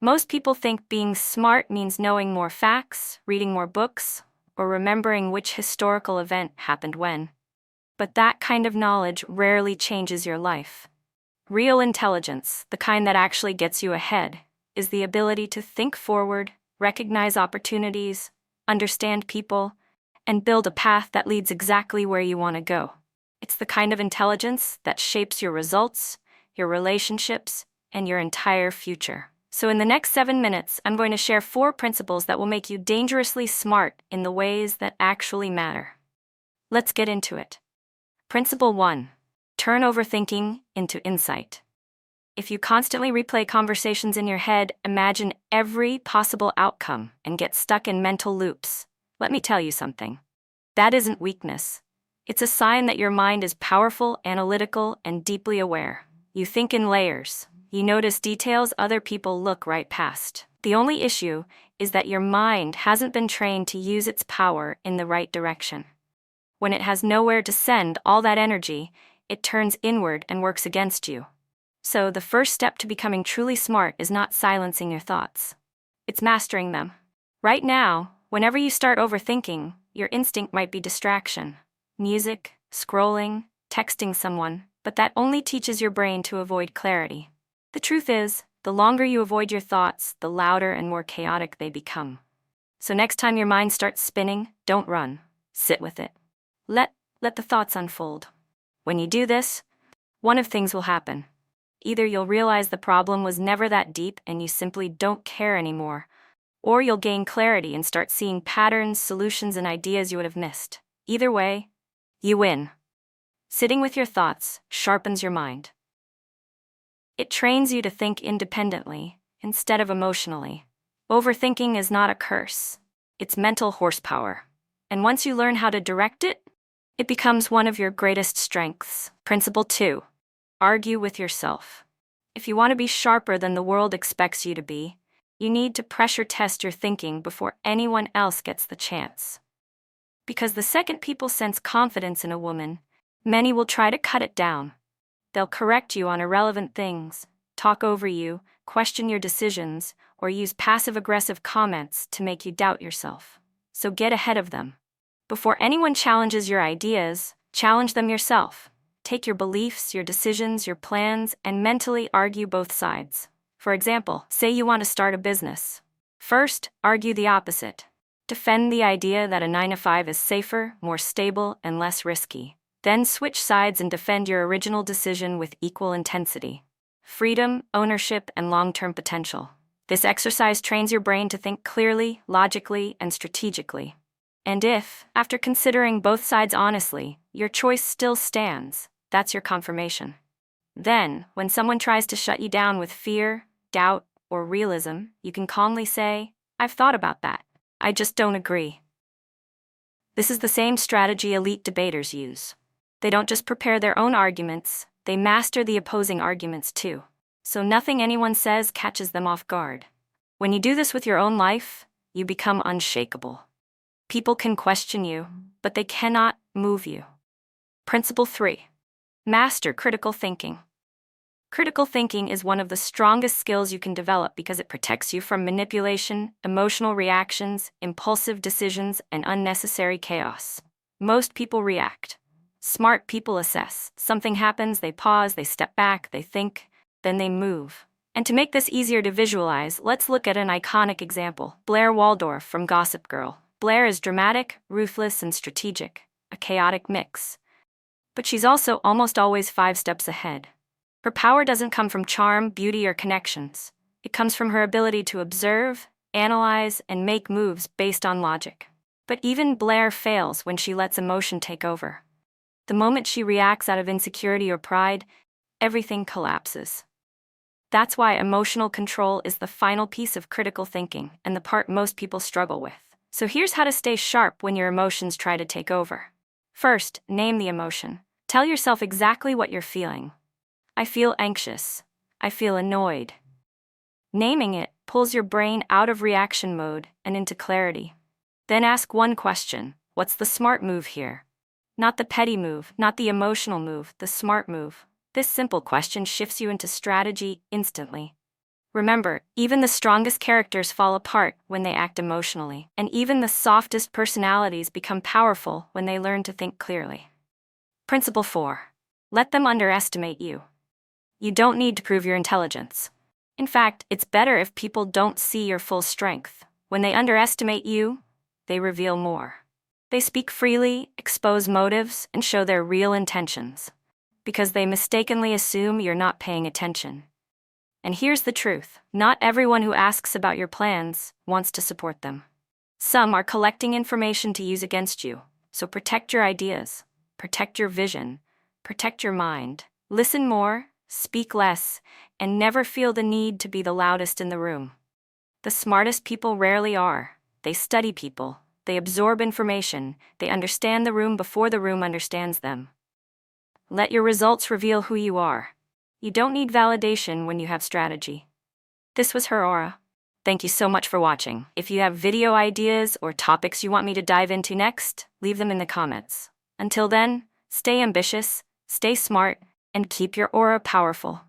Most people think being smart means knowing more facts, reading more books, or remembering which historical event happened when. But that kind of knowledge rarely changes your life. Real intelligence, the kind that actually gets you ahead, is the ability to think forward, recognize opportunities, understand people, and build a path that leads exactly where you want to go. It's the kind of intelligence that shapes your results, your relationships, and your entire future. So in the next 7 minutes, I'm going to share 4 principles that will make you dangerously smart in the ways that actually matter. Let's get into it. Principle 1. Turn overthinking into insight. If you constantly replay conversations in your head, imagine every possible outcome, and get stuck in mental loops, let me tell you something. That isn't weakness. It's a sign that your mind is powerful, analytical, and deeply aware. You think in layers. You notice details other people look right past. The only issue is that your mind hasn't been trained to use its power in the right direction. When it has nowhere to send all that energy, it turns inward and works against you. So the first step to becoming truly smart is not silencing your thoughts. It's mastering them. Right now, whenever you start overthinking, your instinct might be distraction. Music, scrolling, texting someone, but that only teaches your brain to avoid clarity. The truth is, the longer you avoid your thoughts, the louder and more chaotic they become. So next time your mind starts spinning, don't run. Sit with it. Let the thoughts unfold. When you do this, one of things will happen. Either you'll realize the problem was never that deep and you simply don't care anymore, or you'll gain clarity and start seeing patterns, solutions, and ideas you would have missed. Either way, you win. Sitting with your thoughts sharpens your mind. It trains you to think independently instead of emotionally. Overthinking is not a curse. It's mental horsepower. And once you learn how to direct it, it becomes one of your greatest strengths. Principle 2. Argue with yourself. If you want to be sharper than the world expects you to be, you need to pressure test your thinking before anyone else gets the chance. Because the second people sense confidence in a woman, many will try to cut it down. They'll correct you on irrelevant things, talk over you, question your decisions, or use passive-aggressive comments to make you doubt yourself. So get ahead of them. Before anyone challenges your ideas, challenge them yourself. Take your beliefs, your decisions, your plans, and mentally argue both sides. For example, say you want to start a business. First, argue the opposite. Defend the idea that a 9-to-5 is safer, more stable, and less risky. Then switch sides and defend your original decision with equal intensity. Freedom, ownership, and long-term potential. This exercise trains your brain to think clearly, logically, and strategically. And if, after considering both sides honestly, your choice still stands, that's your confirmation. Then, when someone tries to shut you down with fear, doubt, or realism, you can calmly say, "I've thought about that. I just don't agree." This is the same strategy elite debaters use. They don't just prepare their own arguments, they master the opposing arguments too. So nothing anyone says catches them off guard. When you do this with your own life, you become unshakable. People can question you, but they cannot move you. Principle 3. Master critical thinking. Critical thinking is one of the strongest skills you can develop because it protects you from manipulation, emotional reactions, impulsive decisions, and unnecessary chaos. Most people react. Smart people assess. Something happens, they pause, they step back, they think, then they move. And to make this easier to visualize, let's look at an iconic example. Blair Waldorf from Gossip Girl. Blair is dramatic, ruthless, and strategic, a chaotic mix. But she's also almost always 5 steps ahead. Her power doesn't come from charm, beauty, or connections. It comes from her ability to observe, analyze, and make moves based on logic. But even Blair fails when she lets emotion take over. The moment she reacts out of insecurity or pride, everything collapses. That's why emotional control is the final piece of critical thinking and the part most people struggle with. So here's how to stay sharp when your emotions try to take over. First, name the emotion. Tell yourself exactly what you're feeling. I feel anxious. I feel annoyed. Naming it pulls your brain out of reaction mode and into clarity. Then ask one question: what's the smart move here? Not the petty move, not the emotional move, the smart move. This simple question shifts you into strategy instantly. Remember, even the strongest characters fall apart when they act emotionally, and even the softest personalities become powerful when they learn to think clearly. Principle 4. Let them underestimate you. You don't need to prove your intelligence. In fact, it's better if people don't see your full strength. When they underestimate you, they reveal more. They speak freely, expose motives, and show their real intentions, because they mistakenly assume you're not paying attention. And here's the truth: not everyone who asks about your plans wants to support them. Some are collecting information to use against you, so protect your ideas, protect your vision, protect your mind. Listen more, speak less, and never feel the need to be the loudest in the room. The smartest people rarely are. They study people, they absorb information, they understand the room before the room understands them. Let your results reveal who you are. You don't need validation when you have strategy. This was HerAura. Thank you so much for watching. If you have video ideas or topics you want me to dive into next, leave them in the comments. Until then, stay ambitious, stay smart, and keep your aura powerful.